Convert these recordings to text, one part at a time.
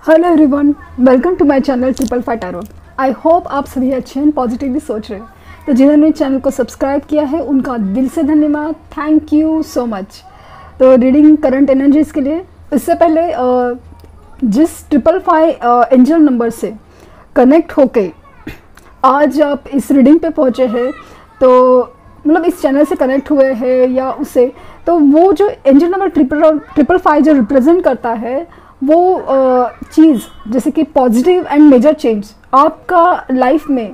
Hello everyone, welcome to my channel triple five tarot. I hope आप सभी अच्छे हैं, पॉजिटिवली सोच रहे हैं। तो जिन्होंने चैनल को सब्सक्राइब किया है उनका दिल से धन्यवाद, थैंक यू सो मच। तो रीडिंग करंट एनर्जीज के लिए इससे पहले जिस ट्रिपल फाइव एंजल नंबर से कनेक्ट होके आज आप इस रीडिंग पे पहुँचे हैं, तो मतलब इस चैनल से कनेक्ट हुए हैं या उससे, तो वो जो एंजल नंबर ट्रिपल फाइव जो रिप्रेजेंट करता है वो चीज़ जैसे कि पॉजिटिव एंड मेजर चेंज आपका लाइफ में,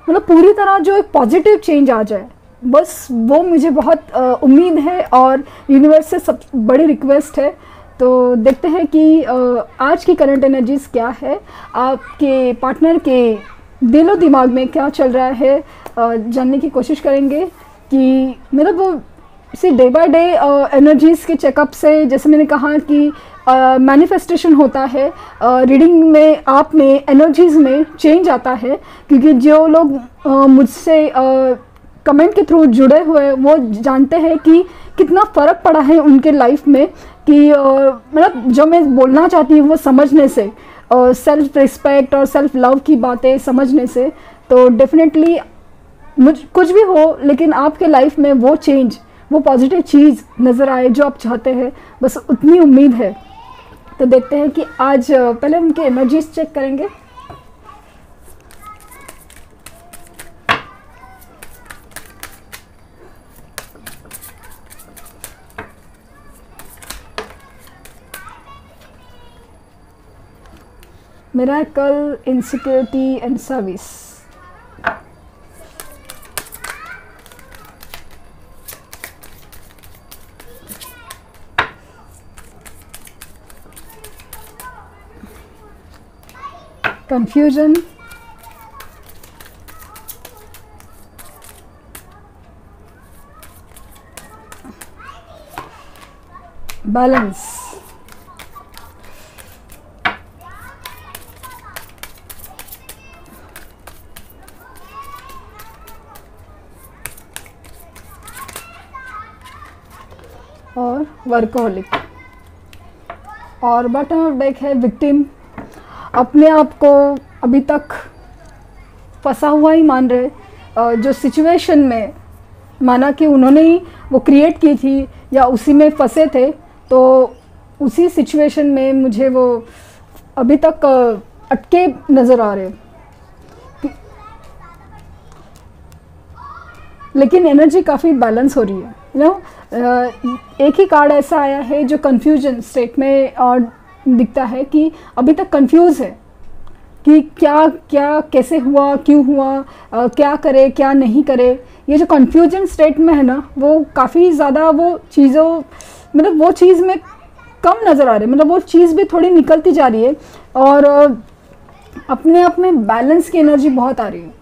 मतलब पूरी तरह जो एक पॉजिटिव चेंज आ जाए, बस वो मुझे बहुत उम्मीद है और यूनिवर्स से सब बड़ी रिक्वेस्ट है। तो देखते हैं कि आज की करंट एनर्जीज क्या है, आपके पार्टनर के दिलो दिमाग में क्या चल रहा है, जानने की कोशिश करेंगे कि मतलब वो सी डे बाय डे एनर्जीज़ के चेकअप से, जैसे मैंने कहा कि मैनिफेस्टेशन होता है, रीडिंग में आप में एनर्जीज़ में चेंज आता है, क्योंकि जो लोग मुझसे कमेंट के थ्रू जुड़े हुए वो जानते हैं कि कितना फ़र्क पड़ा है उनके लाइफ में, कि मतलब जो मैं बोलना चाहती हूँ वो समझने से, सेल्फ रिस्पेक्ट और सेल्फ लव की बातें समझने से। तो डेफिनेटली कुछ भी हो, लेकिन आपके लाइफ में वो चेंज, वो पॉजिटिव चीज़ नज़र आए जो आप चाहते हैं, बस उतनी उम्मीद है। तो देखते हैं कि आज पहले उनके एनर्जीज चेक करेंगे। Miracle, insecurity and service. Confusion, balance, और वर्कहोलिक। और बॉटम ऑफ डेक है विक्टिम। अपने आप को अभी तक फंसा हुआ ही मान रहे, जो सिचुएशन में माना कि उन्होंने ही वो क्रिएट की थी या उसी में फंसे थे, तो उसी सिचुएशन में मुझे वो अभी तक अटके नज़र आ रहे। लेकिन एनर्जी काफ़ी बैलेंस हो रही है, एक ही कार्ड ऐसा आया है जो कन्फ्यूजन स्टेट में और दिखता है कि अभी तक कंफ्यूज है कि क्या क्या कैसे हुआ, क्यों हुआ, क्या करे क्या नहीं करे। ये जो कंफ्यूजन स्टेट में है ना, वो काफ़ी ज़्यादा वो चीज़ों, मतलब वो चीज़ में कम नज़र आ रही है, मतलब वो चीज़ भी थोड़ी निकलती जा रही है। और अपने आप में बैलेंस की एनर्जी बहुत आ रही है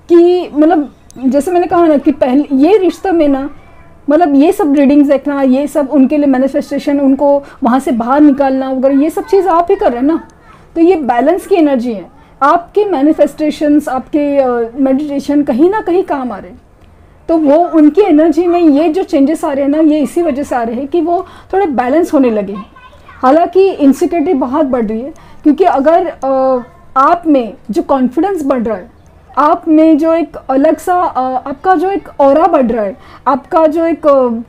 कि मतलब जैसे मैंने कहा ना कि पहले ये रिश्ते में ना, मतलब ये सब रीडिंग्स देखना, ये सब उनके लिए मैनिफेस्टेशन, उनको वहाँ से बाहर निकालना वगैरह, ये सब चीज़ आप ही कर रहे हैं ना। तो ये बैलेंस की एनर्जी है, आपके मैनिफेस्टेशंस, आपके मेडिटेशन कहीं ना कहीं काम आ रहे हैं। तो वो उनकी एनर्जी में ये जो चेंजेस आ रहे हैं ना, ये इसी वजह से आ रहे हैं कि वो थोड़े बैलेंस होने लगे। हालांकि इनसिक्योरिटी बहुत बढ़ रही है, क्योंकि अगर आप में जो कॉन्फिडेंस बढ़ रहा है, आप में जो एक अलग सा आपका जो एक ऑरा बढ़ रहा है, आपका जो एक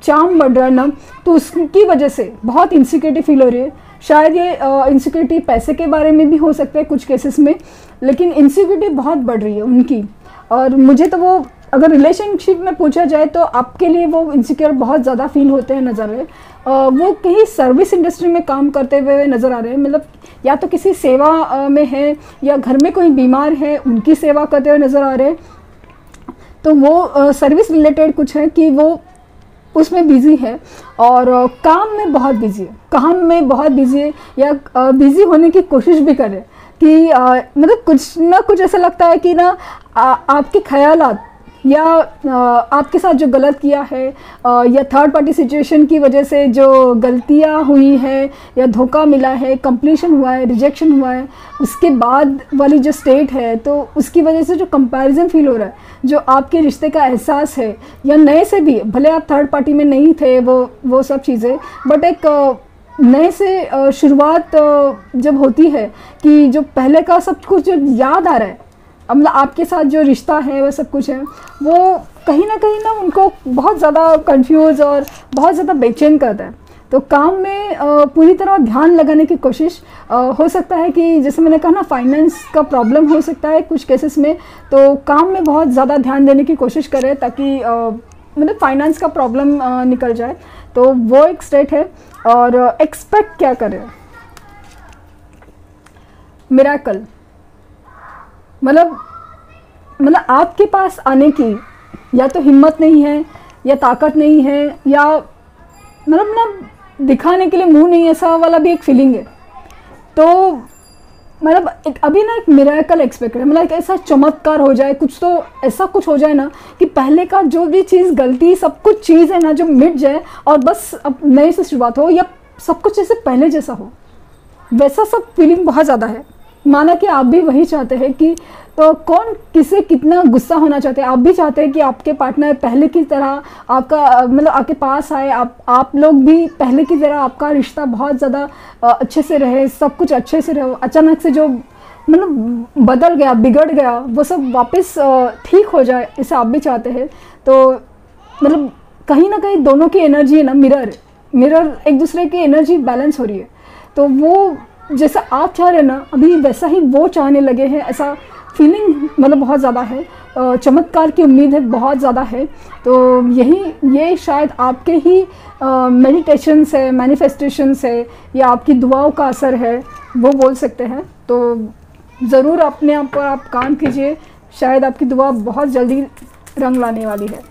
चार्म बढ़ रहा है ना, तो उसकी वजह से बहुत इनसिक्योरिटी फील हो रही है। शायद ये इनसिक्योरिटी पैसे के बारे में भी हो सकता है कुछ केसेस में, लेकिन इनसिक्योरिटी बहुत बढ़ रही है उनकी। और मुझे तो वो, अगर रिलेशनशिप में पूछा जाए तो आपके लिए वो इनसिक्योर बहुत ज़्यादा फील होते हैं नज़र आ रहे। वो कहीं सर्विस इंडस्ट्री में काम करते हुए नज़र आ रहे हैं, मतलब या तो किसी सेवा में है या घर में कोई बीमार है उनकी सेवा करते हुए नज़र आ रहे हैं। तो वो सर्विस रिलेटेड कुछ है कि वो उसमें बिज़ी है और काम में बहुत बिज़ी है, काम में बहुत बिज़ी है, या बिज़ी होने की कोशिश भी कर रहे हैं कि मतलब कुछ ना कुछ ऐसा लगता है कि ना आपके ख्यालात या आपके साथ जो गलत किया है, या थर्ड पार्टी सिचुएशन की वजह से जो गलतियां हुई है या धोखा मिला है, कंप्लीशन हुआ है, रिजेक्शन हुआ है, उसके बाद वाली जो स्टेट है, तो उसकी वजह से जो कंपैरिजन फील हो रहा है, जो आपके रिश्ते का एहसास है, या नए से भी, भले आप थर्ड पार्टी में नहीं थे, वो सब चीज़ें, बट एक नए से शुरुआत जब होती है कि जो पहले का सब कुछ जो याद आ रहा है, अब मतलब आपके साथ जो रिश्ता है वह सब कुछ है, वो कहीं ना उनको बहुत ज़्यादा कंफ्यूज और बहुत ज़्यादा बेचैन करता है। तो काम में पूरी तरह ध्यान लगाने की कोशिश हो सकता है कि जैसे मैंने कहा ना, फाइनेंस का प्रॉब्लम हो सकता है कुछ केसेस में, तो काम में बहुत ज़्यादा ध्यान देने की कोशिश करें ताकि मतलब फाइनेंस का प्रॉब्लम निकल जाए। तो वो एक स्टेट है। और एक्सपेक्ट क्या करें, मिरेकल, मतलब आपके पास आने की या तो हिम्मत नहीं है या ताकत नहीं है या मतलब ना दिखाने के लिए मुंह नहीं, ऐसा वाला भी एक फीलिंग है। तो मतलब अभी ना एक मिरेकल एक्सपेक्ट है, मतलब एक ऐसा चमत्कार हो जाए, कुछ तो ऐसा कुछ हो जाए ना कि पहले का जो भी चीज़ गलती सब कुछ चीज़ है ना जो मिट जाए और बस अब नए से शुरुआत हो, या सब कुछ जैसे पहले जैसा हो, वैसा सब फीलिंग बहुत ज़्यादा है। माना कि आप भी वही चाहते हैं कि तो कौन किसे कितना गुस्सा होना चाहते हैं, आप भी चाहते हैं कि आपके पार्टनर पहले की तरह आपका मतलब आपके पास आए, आप लोग भी पहले की तरह आपका रिश्ता बहुत ज़्यादा अच्छे से रहे, सब कुछ अच्छे से रहे। अचानक से जो मतलब बदल गया, बिगड़ गया, वो सब वापस ठीक हो जाए, इसे आप भी चाहते हैं। तो मतलब कहीं ना कहीं दोनों की एनर्जी है ना, मिरर एक दूसरे की एनर्जी बैलेंस हो रही है। तो वो जैसा आप चाह रहे हैं ना अभी, वैसा ही वो चाहने लगे हैं, ऐसा फीलिंग मतलब बहुत ज़्यादा है। चमत्कार की उम्मीद है बहुत ज़्यादा है। तो ये शायद आपके ही मेडिटेशन से, मैनिफेस्टेशन से, या आपकी दुआओं का असर है, वो बोल सकते हैं। तो ज़रूर अपने आप पर आप काम कीजिए, शायद आपकी दुआ बहुत जल्दी रंग लाने वाली है।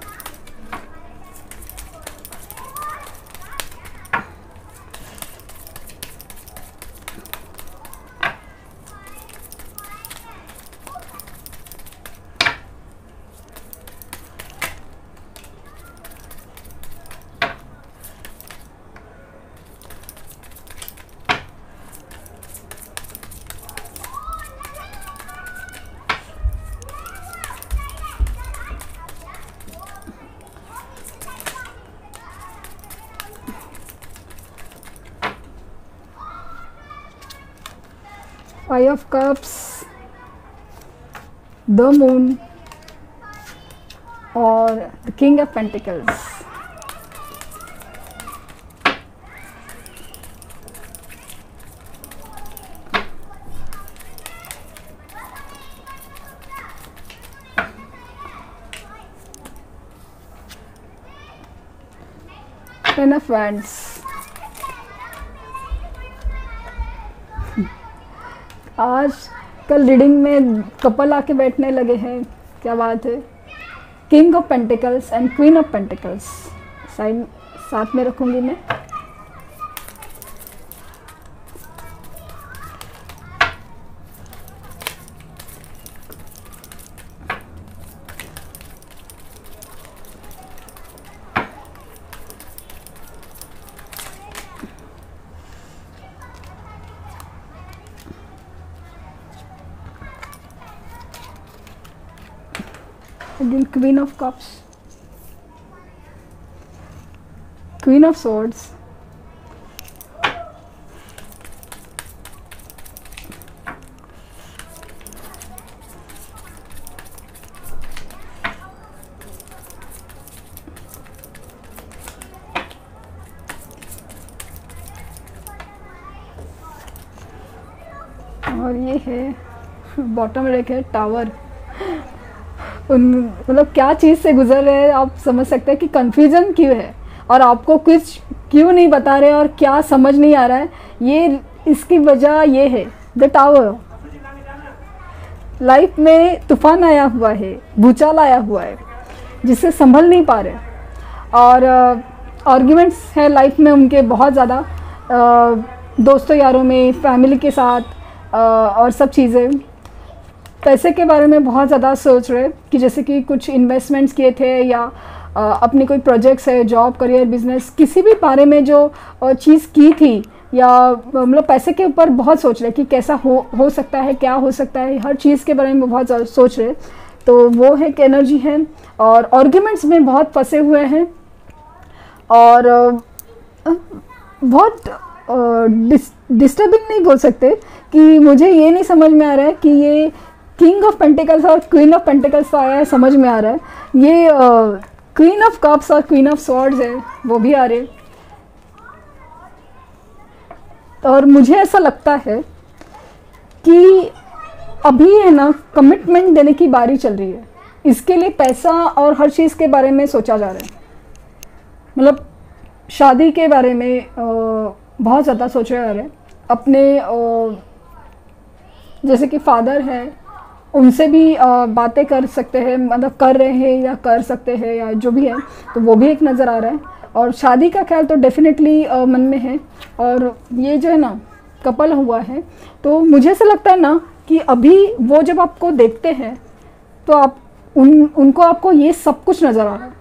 Five of Cups, the Moon और the King of Pentacles। Ten of Wands। आज कल रीडिंग में कपल आके बैठने लगे हैं, क्या बात है। King of pentacles and queen of pentacles साथ में रखूंगी मैं। Again, Queen of Cups, Queen of Swords, और ये है बॉटम रेक है टावर। मतलब क्या चीज़ से गुजर रहे हैं आप समझ सकते हैं कि कंफ्यूजन क्यों है और आपको कुछ क्यों नहीं बता रहे और क्या समझ नहीं आ रहा है। ये इसकी वजह ये है द टावर। लाइफ में तूफान आया हुआ है, भूचाल आया हुआ है जिससे संभल नहीं पा रहे, और आर्ग्यूमेंट्स है लाइफ में उनके बहुत ज़्यादा, दोस्तों यारों में, फैमिली के साथ, और सब चीज़ें। पैसे के बारे में बहुत ज़्यादा सोच रहे कि जैसे कि कुछ इन्वेस्टमेंट्स किए थे या अपनी कोई प्रोजेक्ट्स है, जॉब, करियर, बिजनेस, किसी भी बारे में जो चीज़ की थी, या मतलब पैसे के ऊपर बहुत सोच रहे कि कैसा हो सकता है, क्या हो सकता है, हर चीज़ के बारे में बहुत ज़्यादा सोच रहे। तो वो एक एनर्जी है। और आर्ग्यूमेंट्स में बहुत फंसे हुए हैं और बहुत डिस्टर्बिंग नहीं बोल सकते, कि मुझे ये नहीं समझ में आ रहा है कि ये किंग ऑफ पेंटिकल्स और क्वीन ऑफ पेंटिकल्स तो आया है, समझ में आ रहा है। ये क्वीन ऑफ कप्स और क्वीन ऑफ स्वॉर्ड्स है, वो भी आ रहे हैं। और मुझे ऐसा लगता है कि अभी है ना कमिटमेंट देने की बारी चल रही है। इसके लिए पैसा और हर चीज़ के बारे में सोचा जा रहा है, मतलब शादी के बारे में बहुत ज़्यादा सोचा जा रहा है। अपने जैसे कि फादर है, उनसे भी बातें कर सकते हैं, मतलब कर रहे हैं या कर सकते हैं या जो भी है, तो वो भी एक नज़र आ रहा है। और शादी का ख्याल तो डेफिनेटली मन में है। और ये जो है ना कपल हुआ है, तो मुझे ऐसा लगता है ना कि अभी वो जब आपको देखते हैं तो आप उनको आपको ये सब कुछ नज़र आ रहा है।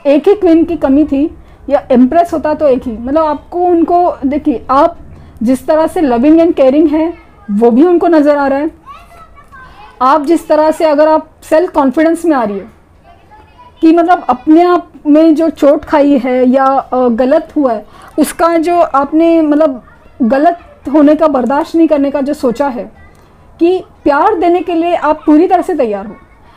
एक ही क्वीन की कमी थी, या एम्प्रेस होता तो एक ही, मतलब आपको उनको देखिए, आप जिस तरह से लविंग एंड केयरिंग है वो भी उनको नज़र आ रहा है। आप जिस तरह से, अगर आप सेल्फ कॉन्फिडेंस में आ रही है कि मतलब अपने आप में जो चोट खाई है या गलत हुआ है, उसका जो आपने मतलब गलत होने का बर्दाश्त नहीं करने का जो सोचा है, कि प्यार देने के लिए आप पूरी तरह से तैयार हो,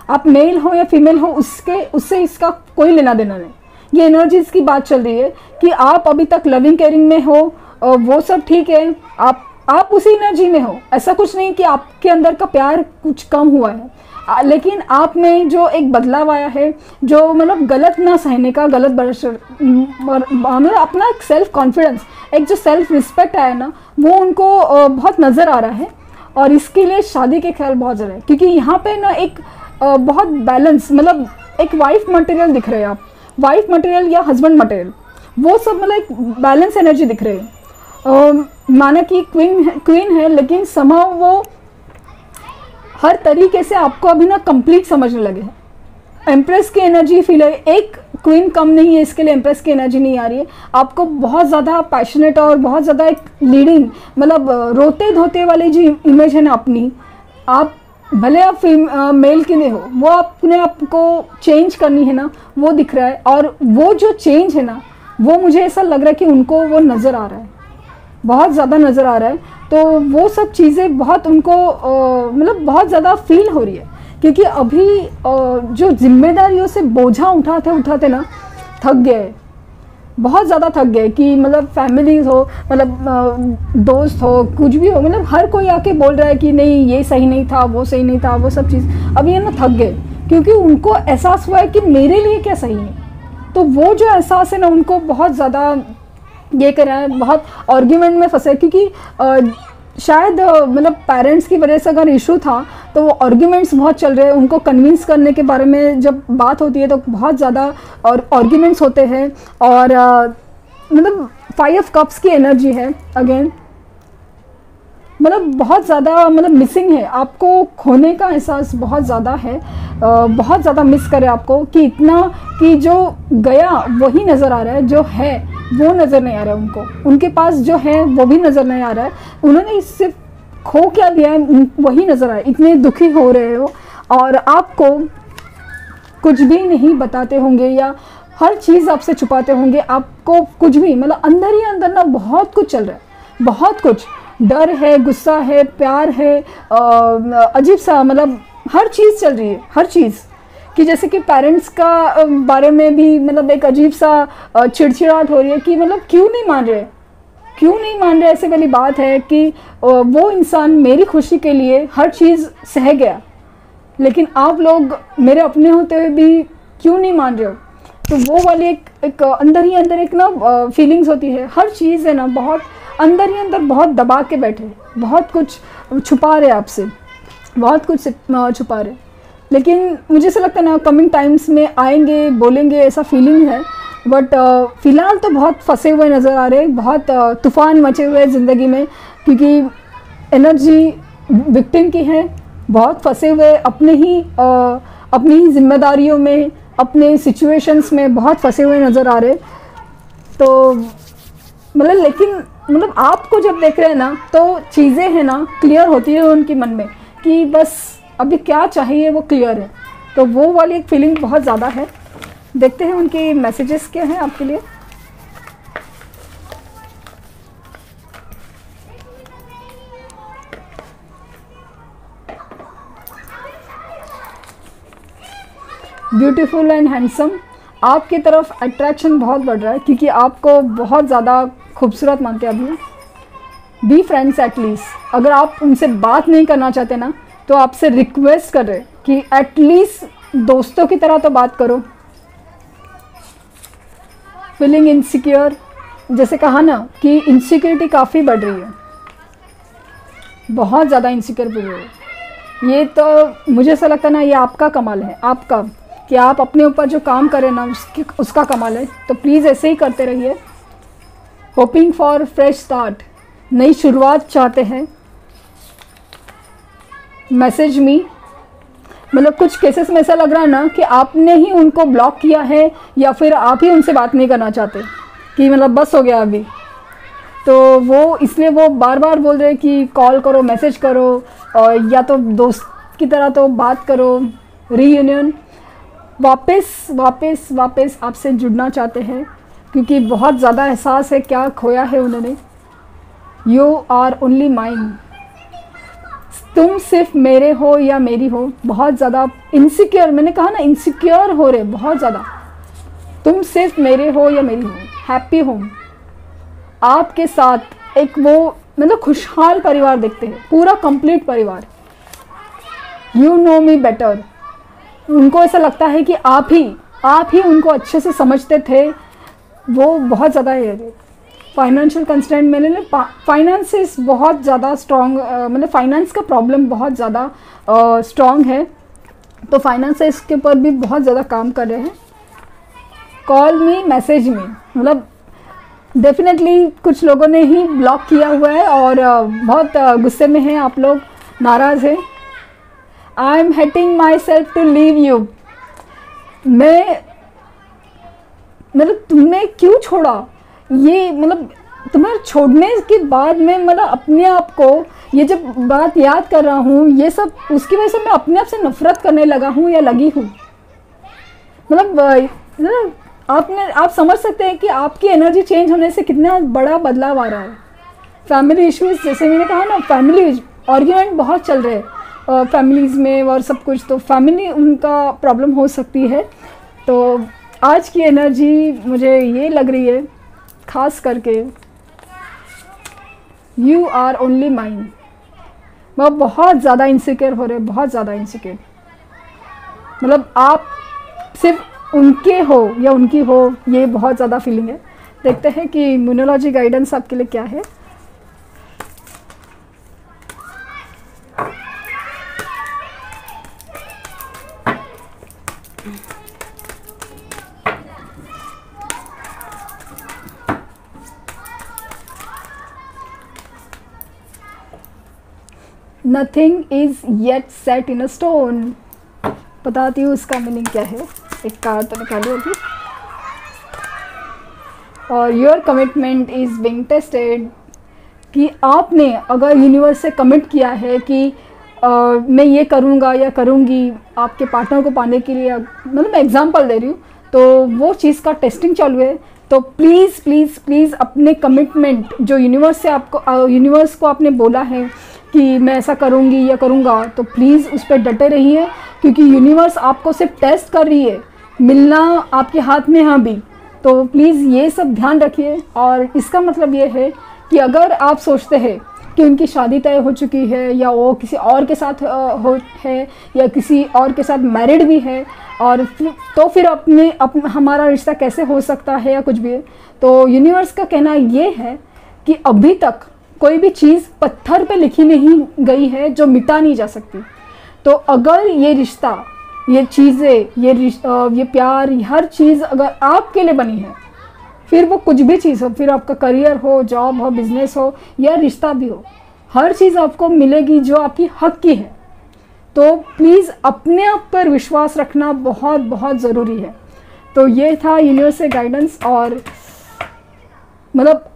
आप मेल हो या फीमेल हो, उससे इसका कोई लेना देना नहीं। ये एनर्जीज की बात चल रही है कि आप अभी तक लविंग केयरिंग में हो, वो सब ठीक है, आप उसी एनर्जी में हो। ऐसा कुछ नहीं कि आपके अंदर का प्यार कुछ कम हुआ है, लेकिन आप में जो एक बदलाव आया है, जो मतलब गलत ना सहने का, गलत मतलब अपना एक सेल्फ कॉन्फिडेंस, एक जो सेल्फ रिस्पेक्ट आया ना, वो उनको बहुत नज़र आ रहा है। और इसके लिए शादी के ख्याल बहुत ज़्यादा है, क्योंकि यहाँ पे ना एक बहुत बैलेंस, मतलब एक वाइफ मटेरियल दिख रहे हैं आप, वाइफ मटेरियल या हस्बैंड मटेरियल, वो सब मतलब एक बैलेंस एनर्जी दिख रही है। माना कि क्वीन है, लेकिन समहाउ वो हर तरीके से आपको अभी ना कंप्लीट समझने लगे हैं। एम्प्रेस की एनर्जी फील है, एक क्वीन कम नहीं है, इसके लिए एम्प्रेस की एनर्जी नहीं आ रही है। आपको बहुत ज़्यादा पैशनेट और बहुत ज़्यादा एक लीडिंग, मतलब रोते धोते वाली जो इमेज है ना अपनी, आप भले आप मेल के लिए हो, वो अपने आप को चेंज करनी है ना, वो दिख रहा है। और वो जो चेंज है ना, वो मुझे ऐसा लग रहा है कि उनको वो नज़र आ रहा है, बहुत ज़्यादा नज़र आ रहा है। तो वो सब चीज़ें बहुत उनको मतलब बहुत ज़्यादा फील हो रही है, क्योंकि अभी जो जिम्मेदारियों से बोझा उठाते ना, थक गए, बहुत ज़्यादा थक गए। कि मतलब फैमिली हो, मतलब दोस्त हो, कुछ भी हो, मतलब हर कोई आके बोल रहा है कि नहीं ये सही नहीं था, वो सही नहीं था, वो सब चीज़ अभी है ना थक गए, क्योंकि उनको एहसास हुआ है कि मेरे लिए क्या सही है। तो वो जो एहसास है ना, उनको बहुत ज़्यादा ये कर रहा है, बहुत आर्ग्यूमेंट में फंसे। क्योंकि शायद मतलब पेरेंट्स की वजह से अगर इशू था, तो वो आर्ग्यूमेंट्स बहुत चल रहे हैं। उनको कन्विंस करने के बारे में जब बात होती है तो बहुत ज़्यादा और आर्ग्यूमेंट्स होते हैं। और मतलब 5 ऑफ कप्स की एनर्जी है अगेन, मतलब बहुत ज़्यादा मतलब मिसिंग है, आपको खोने का एहसास बहुत ज़्यादा है, बहुत ज़्यादा मिस करे आपको। कि इतना कि जो गया वही नज़र आ रहा है, जो है वो नज़र नहीं आ रहा है उनको, उनके पास जो है वो भी नज़र नहीं आ रहा है। उन्होंने सिर्फ खो क्या दिया है वही नज़र आ रहा है, इतने दुखी हो रहे हो। और आपको कुछ भी नहीं बताते होंगे या हर चीज़ आपसे छुपाते होंगे, आपको कुछ भी मतलब अंदर ही अंदर ना बहुत कुछ चल रहा है, बहुत कुछ डर है, गुस्सा है, प्यार है, अजीब सा मतलब हर चीज़ चल रही है, हर चीज़। कि जैसे कि पेरेंट्स का बारे में भी मतलब एक अजीब सा चिड़चिड़ाहट हो रही है कि मतलब क्यों नहीं मान रहे, क्यों नहीं मान रहे। ऐसे वाली बात है कि वो इंसान मेरी खुशी के लिए हर चीज़ सह गया, लेकिन आप लोग मेरे अपने होते हुए भी क्यों नहीं मान रहे हो। तो वो वाली एक अंदर ही अंदर एक ना फीलिंग्स होती है, हर चीज़ है ना बहुत अंदर ही अंदर बहुत दबा के बैठे, बहुत कुछ छुपा रहे आपसे, बहुत कुछ छुपा रहे। लेकिन मुझे ऐसा लगता है ना कमिंग टाइम्स में आएंगे, बोलेंगे, ऐसा फीलिंग है। बट फ़िलहाल तो बहुत फंसे हुए नज़र आ रहे हैं, बहुत तूफ़ान मचे हुए हैं ज़िंदगी में, क्योंकि एनर्जी विक्टिम की है, बहुत फंसे हुए अपनी ही जिम्मेदारियों में, अपने सिचुएशंस में बहुत फंसे हुए नज़र आ रहे। तो मतलब लेकिन मतलब आपको जब देख रहे हैं ना, तो चीज़ें हैं ना क्लियर होती है उनके मन में कि बस अभी क्या चाहिए वो क्लियर है। तो वो वाली एक फीलिंग बहुत ज़्यादा है। देखते हैं उनके मैसेजेस क्या हैं आपके लिए। ब्यूटीफुल एंड हैंडसम, आपकी तरफ अट्रैक्शन बहुत बढ़ रहा है क्योंकि आपको बहुत ज़्यादा खूबसूरत मानते हैं अभी। बी फ्रेंड्स एटलीस्ट, अगर आप उनसे बात नहीं करना चाहते ना तो आपसे रिक्वेस्ट कर रहे कि एटलीस्ट दोस्तों की तरह तो बात करो। फीलिंग इनसिक्योर, जैसे कहा ना कि इनसिक्योरिटी काफ़ी बढ़ रही है, बहुत ज़्यादा इनसिक्योर फील हो रही है। ये तो मुझे ऐसा लगता है ना, ये आपका कमाल है, आपका, कि आप अपने ऊपर जो काम करें ना उसका कमाल है। तो प्लीज़ ऐसे ही करते रहिए। होपिंग फॉर फ्रेश स्टार्ट, नई शुरुआत चाहते हैं। मैसेज मी, मतलब कुछ केसेस में ऐसा लग रहा है ना कि आपने ही उनको ब्लॉक किया है या फिर आप ही उनसे बात नहीं करना चाहते, कि मतलब बस हो गया अभी। तो वो इसलिए वो बार बार बोल रहे हैं कि कॉल करो, मैसेज करो, और या तो दोस्त की तरह तो बात करो, रीयूनियन, वापस वापस वापस आपसे जुड़ना चाहते हैं क्योंकि बहुत ज़्यादा एहसास है क्या खोया है उन्होंने। यू आर ओनली माइन, तुम सिर्फ मेरे हो या मेरी हो। बहुत ज़्यादा इनसिक्योर, मैंने कहा ना इनसिक्योर हो रहे बहुत ज़्यादा। तुम सिर्फ मेरे हो या मेरी हो। हैप्पी होम, आपके साथ एक वो मतलब खुशहाल परिवार देखते हैं, पूरा कंप्लीट परिवार। यू नो मी बेटर, उनको ऐसा लगता है कि आप ही उनको अच्छे से समझते थे, वो बहुत ज़्यादा है। फाइनेंशियल कंस्ट्रेंट मैंने फाइनेंसेस बहुत ज़्यादा स्ट्रॉन्ग, मतलब फाइनेंस का प्रॉब्लम बहुत ज़्यादा स्ट्रॉन्ग है, तो फाइनेंसेस के ऊपर भी बहुत ज़्यादा काम कर रहे हैं। कॉल मी, मैसेज मी, मतलब डेफिनेटली कुछ लोगों ने ही ब्लॉक किया हुआ है और बहुत गुस्से में हैं आप लोग, नाराज़ हैं। I am hating myself to leave you, मैं मतलब तुमने क्यों छोड़ा, ये मतलब तुम्हें छोड़ने के बाद में मतलब अपने आप को ये जब बात याद कर रहा हूँ, ये सब उसकी वजह से मैं अपने आप से नफरत करने लगा हूँ या लगी हूँ। मतलब आप समझ सकते हैं कि आपकी एनर्जी चेंज होने से कितना बड़ा बदलाव आ रहा है। फैमिली इश्यूज, जैसे मैंने कहा ना, फैमिली आर्ग्यूमेंट बहुत चल रहे हैं फैमिलीज़ में और सब कुछ, तो फैमिली उनका प्रॉब्लम हो सकती है। तो आज की एनर्जी मुझे ये लग रही है खास करके, यू आर ओनली माइन, वह बहुत ज़्यादा इनसिक्योर हो रहे, बहुत ज़्यादा इनसिक्योर, मतलब आप सिर्फ उनके हो या उनकी हो, ये बहुत ज़्यादा फीलिंग है। देखते हैं कि न्यूमरोलॉजी गाइडेंस आपके लिए क्या है। Nothing is yet set in a stone, बताती हूँ इसका मीनिंग क्या है। एक कार्ड तो निकाली होगी। और your commitment is being tested, कि आपने अगर यूनिवर्स से कमिट किया है कि मैं ये करूँगा या करूँगी आपके पार्टनर को पाने के लिए, मतलब मैं एग्जांपल दे रही हूँ, तो वो चीज़ का टेस्टिंग चालू है। तो प्लीज़ प्लीज़ प्लीज़ अपने कमिटमेंट जो यूनिवर्स से आपको, यूनिवर्स को आपने बोला है कि मैं ऐसा करूँगी या करूँगा, तो प्लीज़ उस पर डटे रहिए क्योंकि यूनिवर्स आपको सिर्फ टेस्ट कर रही है, मिलना आपके हाथ में हाँ भी। तो प्लीज़ ये सब ध्यान रखिए। और इसका मतलब ये है कि अगर आप सोचते हैं कि उनकी शादी तय हो चुकी है या वो किसी और के साथ हो है या किसी और के साथ मैरिड भी है, और तो फिर हमारा रिश्ता कैसे हो सकता है या कुछ भी है, तो यूनिवर्स का कहना ये है कि अभी तक कोई भी चीज़ पत्थर पे लिखी नहीं गई है जो मिटा नहीं जा सकती। तो अगर ये रिश्ता, ये चीज़ें, ये प्यार, हर चीज़ अगर आपके लिए बनी है, फिर वो कुछ भी चीज़ हो, फिर आपका करियर हो, जॉब हो, बिजनेस हो या रिश्ता भी हो, हर चीज़ आपको मिलेगी जो आपकी हक की है। तो प्लीज़ अपने आप पर विश्वास रखना बहुत बहुत ज़रूरी है। तो ये था यूनिवर्स से गाइडेंस। और मतलब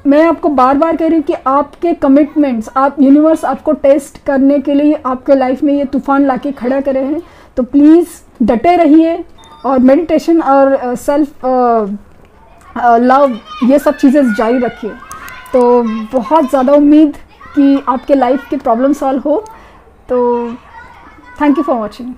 मैं आपको बार बार कह रही हूँ कि आपके कमिटमेंट्स, आप यूनिवर्स आपको टेस्ट करने के लिए आपके लाइफ में ये तूफान लाके खड़ा करे हैं। तो प्लीज़ डटे रहिए और मेडिटेशन और सेल्फ लव, ये सब चीज़ें जारी रखिए। तो बहुत ज़्यादा उम्मीद कि आपके लाइफ के प्रॉब्लम सॉल्व हो। तो थैंक यू फॉर वॉचिंग।